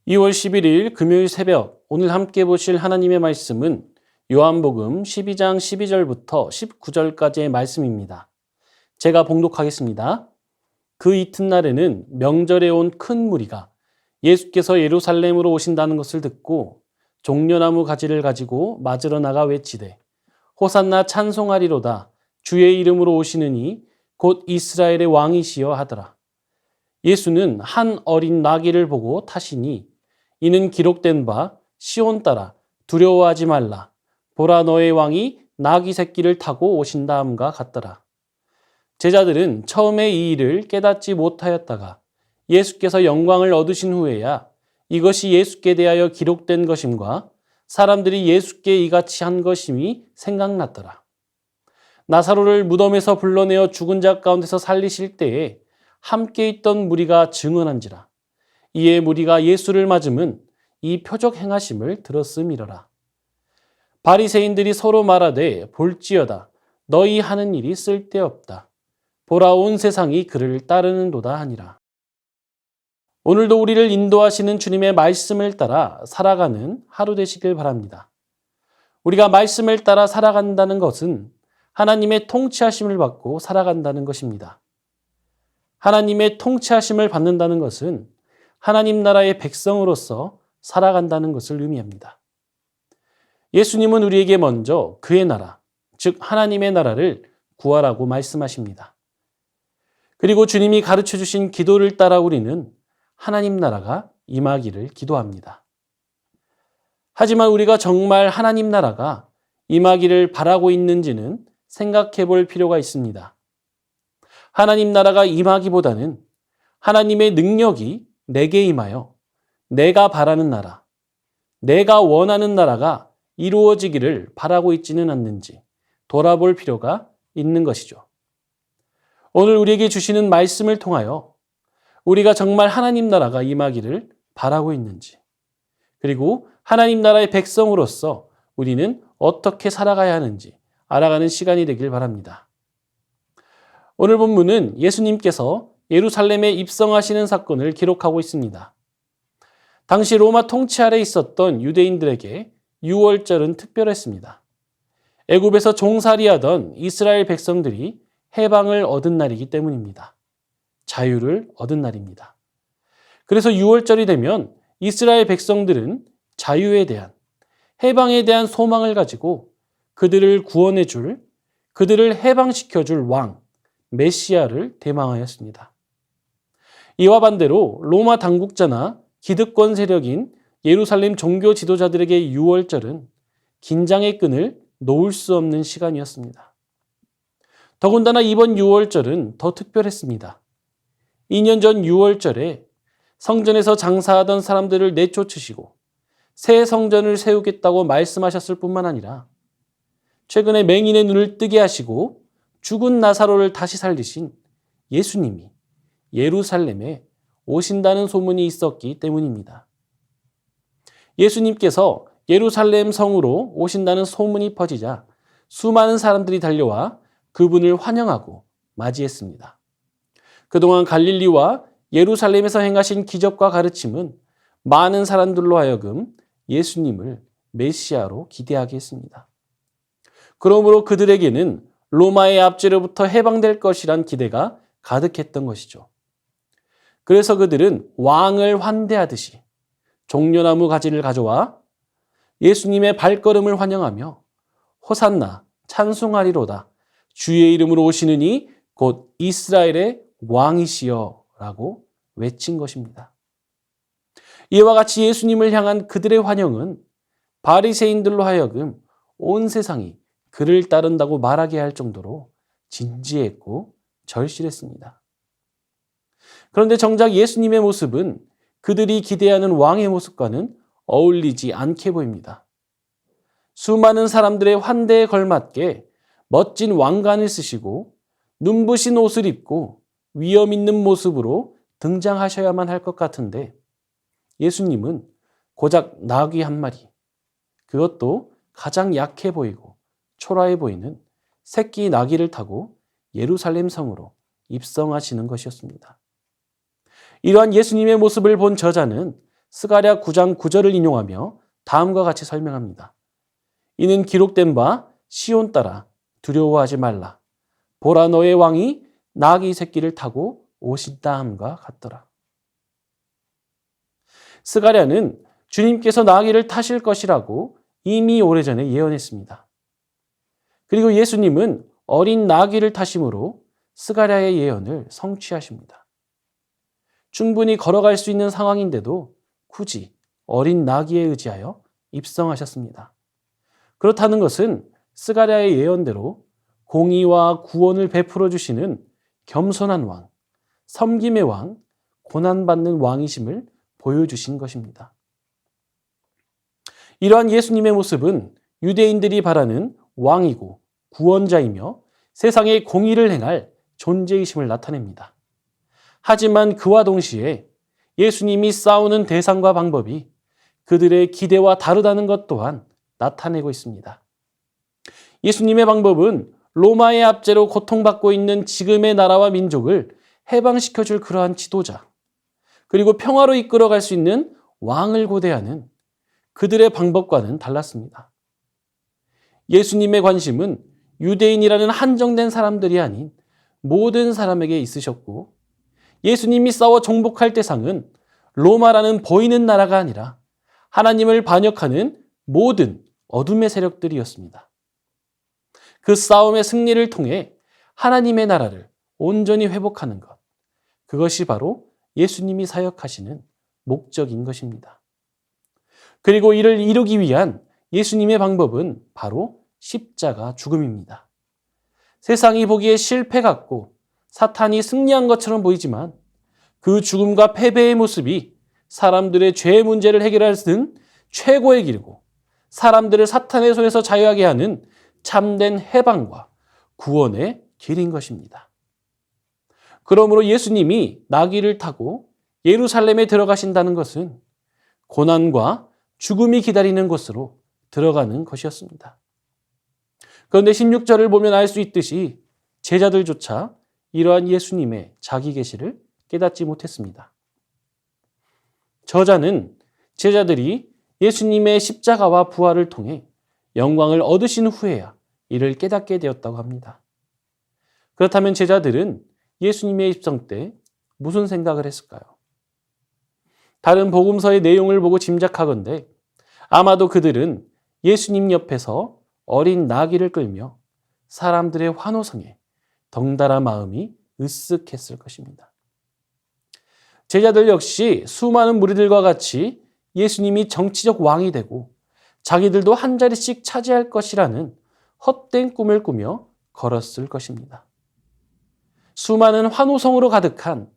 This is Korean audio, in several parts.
2월 11일 금요일 새벽 오늘 함께 보실 하나님의 말씀은 요한복음 12장 12절부터 19절까지의 말씀입니다. 제가 봉독하겠습니다. 그 이튿날에는 명절에 온 큰 무리가 예수께서 예루살렘으로 오신다는 것을 듣고 종려나무 가지를 가지고 맞으러 나가 외치되 호산나 찬송하리로다 주의 이름으로 오시느니 곧 이스라엘의 왕이시여 하더라. 예수는 한 어린 나귀를 보고 타시니 이는 기록된 바 시온 따라 두려워하지 말라 보라 너의 왕이 나귀 새끼를 타고 오신다 함과 같더라. 제자들은 처음에 이 일을 깨닫지 못하였다가 예수께서 영광을 얻으신 후에야 이것이 예수께 대하여 기록된 것임과 사람들이 예수께 이같이 한 것임이 생각났더라. 나사로를 무덤에서 불러내어 죽은 자 가운데서 살리실 때에 함께 있던 무리가 증언한지라. 이에 무리가 예수를 맞음은 이 표적 행하심을 들었음이러라. 바리새인들이 서로 말하되 볼지어다 너희 하는 일이 쓸데없다. 보라 온 세상이 그를 따르는도다 하니라. 오늘도 우리를 인도하시는 주님의 말씀을 따라 살아가는 하루 되시길 바랍니다. 우리가 말씀을 따라 살아간다는 것은 하나님의 통치하심을 받고 살아간다는 것입니다. 하나님의 통치하심을 받는다는 것은 하나님 나라의 백성으로서 살아간다는 것을 의미합니다. 예수님은 우리에게 먼저 그의 나라, 즉 하나님의 나라를 구하라고 말씀하십니다. 그리고 주님이 가르쳐 주신 기도를 따라 우리는 하나님 나라가 임하기를 기도합니다. 하지만 우리가 정말 하나님 나라가 임하기를 바라고 있는지는 생각해 볼 필요가 있습니다. 하나님 나라가 임하기보다는 하나님의 능력이 내게 임하여 내가 바라는 나라, 내가 원하는 나라가 이루어지기를 바라고 있지는 않는지 돌아볼 필요가 있는 것이죠. 오늘 우리에게 주시는 말씀을 통하여 우리가 정말 하나님 나라가 임하기를 바라고 있는지, 그리고 하나님 나라의 백성으로서 우리는 어떻게 살아가야 하는지 알아가는 시간이 되길 바랍니다. 오늘 본문은 예수님께서 예루살렘에 입성하시는 사건을 기록하고 있습니다. 당시 로마 통치 아래 있었던 유대인들에게 유월절은 특별했습니다. 애굽에서 종살이하던 이스라엘 백성들이 해방을 얻은 날이기 때문입니다. 자유를 얻은 날입니다. 그래서 유월절이 되면 이스라엘 백성들은 자유에 대한, 해방에 대한 소망을 가지고 그들을 구원해 줄, 그들을 해방시켜 줄 왕, 메시아를 대망하였습니다. 이와 반대로 로마 당국자나 기득권 세력인 예루살렘 종교 지도자들에게 유월절은 긴장의 끈을 놓을 수 없는 시간이었습니다. 더군다나 이번 유월절은 더 특별했습니다. 2년 전 유월절에 성전에서 장사하던 사람들을 내쫓으시고 새 성전을 세우겠다고 말씀하셨을 뿐만 아니라 최근에 맹인의 눈을 뜨게 하시고 죽은 나사로를 다시 살리신 예수님이 예루살렘에 오신다는 소문이 있었기 때문입니다. 예수님께서 예루살렘 성으로 오신다는 소문이 퍼지자 수많은 사람들이 달려와 그분을 환영하고 맞이했습니다. 그동안 갈릴리와 예루살렘에서 행하신 기적과 가르침은 많은 사람들로 하여금 예수님을 메시아로 기대하게 했습니다. 그러므로 그들에게는 로마의 압제로부터 해방될 것이란 기대가 가득했던 것이죠. 그래서 그들은 왕을 환대하듯이 종려나무 가지를 가져와 예수님의 발걸음을 환영하며 호산나 찬송하리로다 주의 이름으로 오시느니 곧 이스라엘의 왕이시여 라고 외친 것입니다. 이와 같이 예수님을 향한 그들의 환영은 바리새인들로 하여금 온 세상이 그를 따른다고 말하게 할 정도로 진지했고 절실했습니다. 그런데 정작 예수님의 모습은 그들이 기대하는 왕의 모습과는 어울리지 않게 보입니다. 수많은 사람들의 환대에 걸맞게 멋진 왕관을 쓰시고 눈부신 옷을 입고 위엄 있는 모습으로 등장하셔야만 할 것 같은데 예수님은 고작 나귀 한 마리, 그것도 가장 약해 보이고 초라해 보이는 새끼 나귀를 타고 예루살렘 성으로 입성하시는 것이었습니다. 이러한 예수님의 모습을 본 저자는 스가랴 9장 9절을 인용하며 다음과 같이 설명합니다. 이는 기록된 바 시온 딸아 두려워하지 말라. 보라 너의 왕이 나귀 새끼를 타고 오신다 함과 같더라. 스가랴는 주님께서 나귀를 타실 것이라고 이미 오래전에 예언했습니다. 그리고 예수님은 어린 나귀를 타심으로 스가랴의 예언을 성취하십니다. 충분히 걸어갈 수 있는 상황인데도 굳이 어린 나귀에 의지하여 입성하셨습니다. 그렇다는 것은 스가랴의 예언대로 공의와 구원을 베풀어 주시는 겸손한 왕, 섬김의 왕, 고난받는 왕이심을 보여주신 것입니다. 이러한 예수님의 모습은 유대인들이 바라는 왕이고 구원자이며 세상의 공의를 행할 존재이심을 나타냅니다. 하지만 그와 동시에 예수님이 싸우는 대상과 방법이 그들의 기대와 다르다는 것 또한 나타내고 있습니다. 예수님의 방법은 로마의 압제로 고통받고 있는 지금의 나라와 민족을 해방시켜줄 그러한 지도자, 그리고 평화로 이끌어갈 수 있는 왕을 고대하는 그들의 방법과는 달랐습니다. 예수님의 관심은 유대인이라는 한정된 사람들이 아닌 모든 사람에게 있으셨고, 예수님이 싸워 정복할 대상은 로마라는 보이는 나라가 아니라 하나님을 반역하는 모든 어둠의 세력들이었습니다. 그 싸움의 승리를 통해 하나님의 나라를 온전히 회복하는 것, 그것이 바로 예수님이 사역하시는 목적인 것입니다. 그리고 이를 이루기 위한 예수님의 방법은 바로 십자가 죽음입니다. 세상이 보기에 실패 같고 사탄이 승리한 것처럼 보이지만 그 죽음과 패배의 모습이 사람들의 죄 문제를 해결하는 최고의 길이고 사람들을 사탄의 손에서 자유하게 하는 참된 해방과 구원의 길인 것입니다. 그러므로 예수님이 나귀를 타고 예루살렘에 들어가신다는 것은 고난과 죽음이 기다리는 곳으로 들어가는 것이었습니다. 그런데 16절을 보면 알 수 있듯이 제자들조차 이러한 예수님의 자기 계시를 깨닫지 못했습니다. 저자는 제자들이 예수님의 십자가와 부활을 통해 영광을 얻으신 후에야 이를 깨닫게 되었다고 합니다. 그렇다면 제자들은 예수님의 입성 때 무슨 생각을 했을까요? 다른 복음서의 내용을 보고 짐작하건대 아마도 그들은 예수님 옆에서 어린 나귀를 끌며 사람들의 환호성에 덩달아 마음이 으쓱했을 것입니다. 제자들 역시 수많은 무리들과 같이 예수님이 정치적 왕이 되고 자기들도 한 자리씩 차지할 것이라는 헛된 꿈을 꾸며 걸었을 것입니다. 수많은 환호성으로 가득한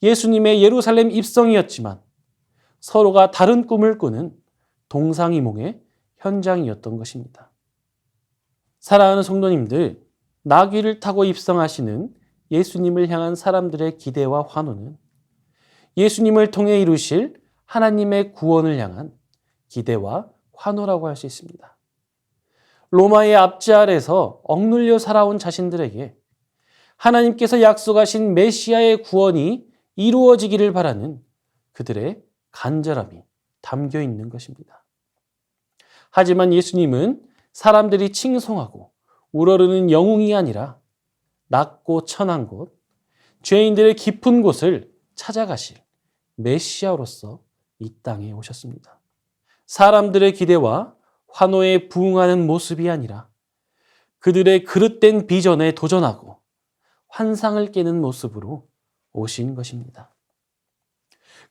예수님의 예루살렘 입성이었지만 서로가 다른 꿈을 꾸는 동상이몽의 현장이었던 것입니다. 사랑하는 성도님들, 나귀를 타고 입성하시는 예수님을 향한 사람들의 기대와 환호는 예수님을 통해 이루실 하나님의 구원을 향한 기대와 환호라고 할 수 있습니다. 로마의 압제 아래서 억눌려 살아온 자신들에게 하나님께서 약속하신 메시아의 구원이 이루어지기를 바라는 그들의 간절함이 담겨 있는 것입니다. 하지만 예수님은 사람들이 칭송하고 우러르는 영웅이 아니라 낮고 천한 곳, 죄인들의 깊은 곳을 찾아가실 메시아로서 이 땅에 오셨습니다. 사람들의 기대와 환호에 부응하는 모습이 아니라 그들의 그릇된 비전에 도전하고 환상을 깨는 모습으로 오신 것입니다.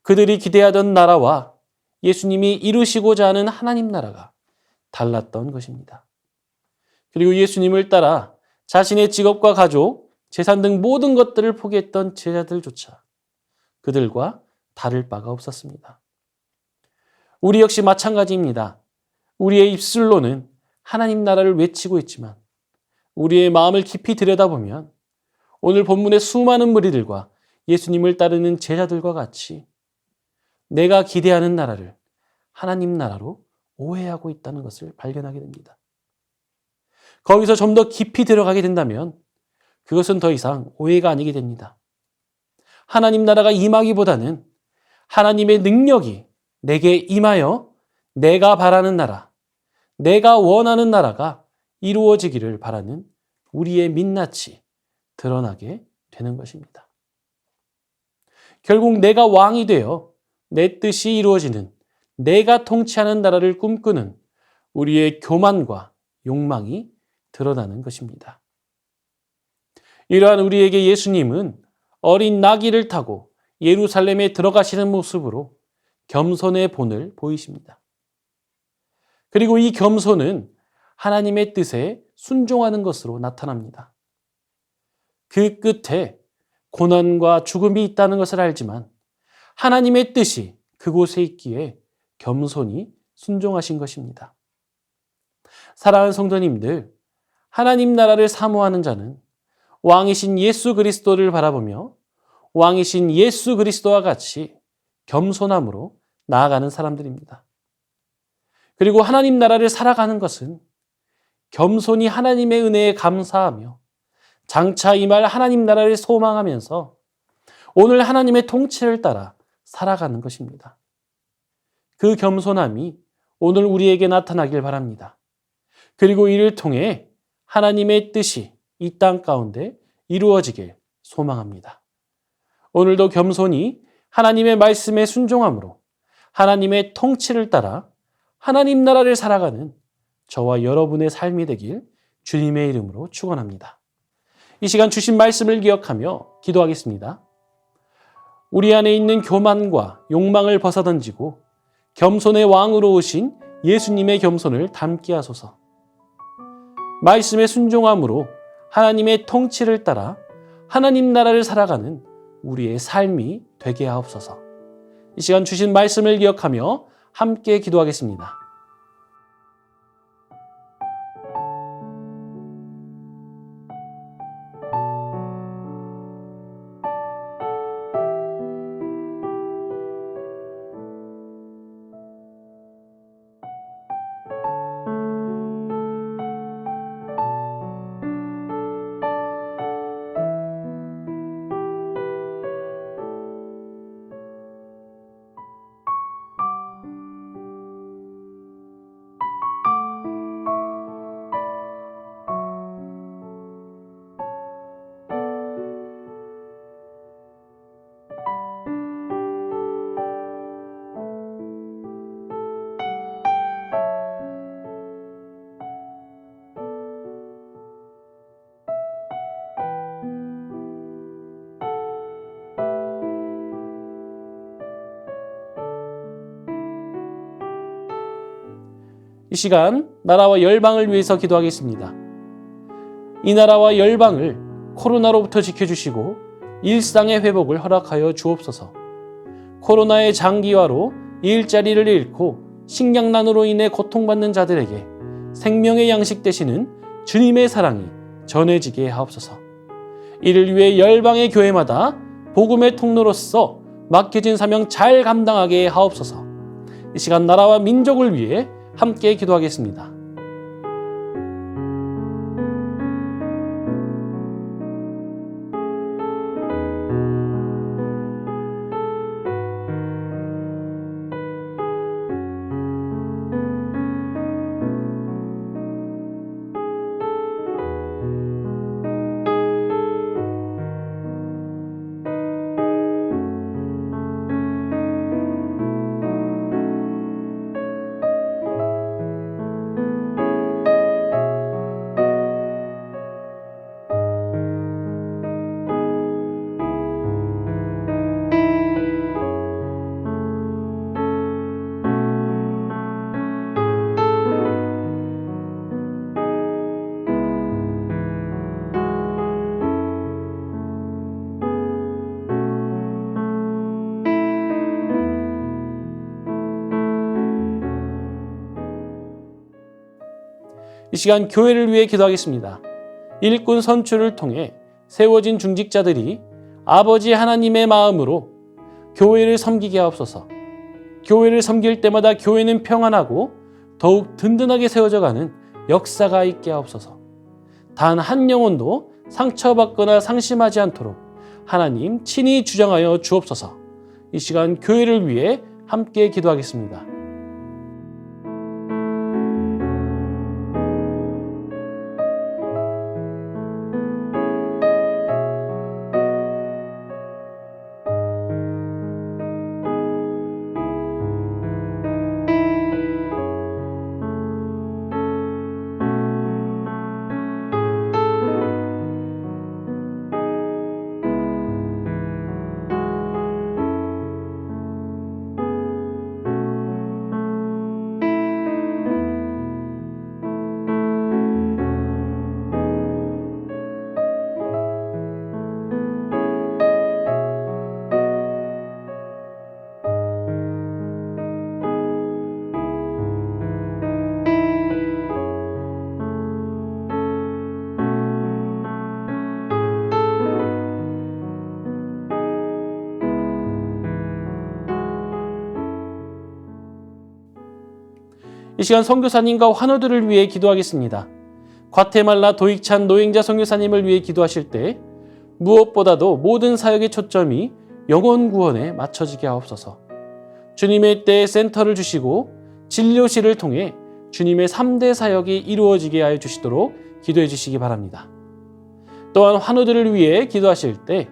그들이 기대하던 나라와 예수님이 이루시고자 하는 하나님 나라가 달랐던 것입니다. 그리고 예수님을 따라 자신의 직업과 가족, 재산 등 모든 것들을 포기했던 제자들조차 그들과 다를 바가 없었습니다. 우리 역시 마찬가지입니다. 우리의 입술로는 하나님 나라를 외치고 있지만 우리의 마음을 깊이 들여다보면 오늘 본문의 수많은 무리들과 예수님을 따르는 제자들과 같이 내가 기대하는 나라를 하나님 나라로 오해하고 있다는 것을 발견하게 됩니다. 거기서 좀 더 깊이 들어가게 된다면 그것은 더 이상 오해가 아니게 됩니다. 하나님 나라가 임하기보다는 하나님의 능력이 내게 임하여 내가 바라는 나라, 내가 원하는 나라가 이루어지기를 바라는 우리의 민낯이 드러나게 되는 것입니다. 결국 내가 왕이 되어 내 뜻이 이루어지는, 내가 통치하는 나라를 꿈꾸는 우리의 교만과 욕망이 드러나는 것입니다. 이러한 우리에게 예수님은 어린 나귀를 타고 예루살렘에 들어가시는 모습으로 겸손의 본을 보이십니다. 그리고 이 겸손은 하나님의 뜻에 순종하는 것으로 나타납니다. 그 끝에 고난과 죽음이 있다는 것을 알지만 하나님의 뜻이 그곳에 있기에 겸손히 순종하신 것입니다. 사랑하는 성도님들, 하나님 나라를 사모하는 자는 왕이신 예수 그리스도를 바라보며 왕이신 예수 그리스도와 같이 겸손함으로 나아가는 사람들입니다. 그리고 하나님 나라를 살아가는 것은 겸손히 하나님의 은혜에 감사하며 장차 임할 하나님 나라를 소망하면서 오늘 하나님의 통치를 따라 살아가는 것입니다. 그 겸손함이 오늘 우리에게 나타나길 바랍니다. 그리고 이를 통해 하나님의 뜻이 이 땅 가운데 이루어지길 소망합니다. 오늘도 겸손히 하나님의 말씀에 순종함으로 하나님의 통치를 따라 하나님 나라를 살아가는 저와 여러분의 삶이 되길 주님의 이름으로 축원합니다. 이 시간 주신 말씀을 기억하며 기도하겠습니다. 우리 안에 있는 교만과 욕망을 벗어던지고 겸손의 왕으로 오신 예수님의 겸손을 닮게 하소서. 말씀에 순종함으로 하나님의 통치를 따라 하나님 나라를 살아가는 우리의 삶이 되게 하옵소서. 이 시간 주신 말씀을 기억하며 함께 기도하겠습니다. 이 시간 나라와 열방을 위해서 기도하겠습니다. 이 나라와 열방을 코로나로부터 지켜주시고 일상의 회복을 허락하여 주옵소서. 코로나의 장기화로 일자리를 잃고 식량난으로 인해 고통받는 자들에게 생명의 양식 되시는 주님의 사랑이 전해지게 하옵소서. 이를 위해 열방의 교회마다 복음의 통로로서 맡겨진 사명 잘 감당하게 하옵소서. 이 시간 나라와 민족을 위해 함께 기도하겠습니다. 이 시간 교회를 위해 기도하겠습니다. 일꾼 선출을 통해 세워진 중직자들이 아버지 하나님의 마음으로 교회를 섬기게 하옵소서. 교회를 섬길 때마다 교회는 평안하고 더욱 든든하게 세워져가는 역사가 있게 하옵소서. 단 한 영혼도 상처받거나 상심하지 않도록 하나님 친히 주장하여 주옵소서. 이 시간 교회를 위해 함께 기도하겠습니다. 이 시간 선교사님과 환우들을 위해 기도하겠습니다. 과테말라 도익찬 노행자 선교사님을 위해 기도하실 때 무엇보다도 모든 사역의 초점이 영혼 구원에 맞춰지게 하옵소서. 주님의 때에 센터를 주시고 진료실을 통해 주님의 3대 사역이 이루어지게 하여 주시도록 기도해 주시기 바랍니다. 또한 환우들을 위해 기도하실 때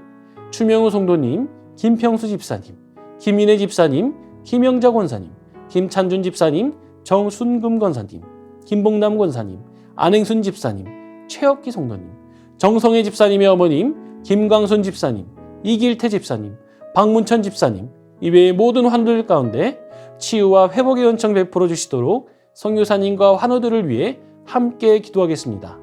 추명우 성도님, 김평수 집사님, 김인혜 집사님, 김영자 권사님, 김찬준 집사님, 정순금 권사님, 김봉남 권사님, 안행순 집사님, 최혁기 성도님, 정성혜 집사님의 어머님, 김광순 집사님, 이길태 집사님, 박문천 집사님, 이외의 모든 환우들 가운데 치유와 회복의 은총 베풀어 주시도록 선교사님과 환우들을 위해 함께 기도하겠습니다.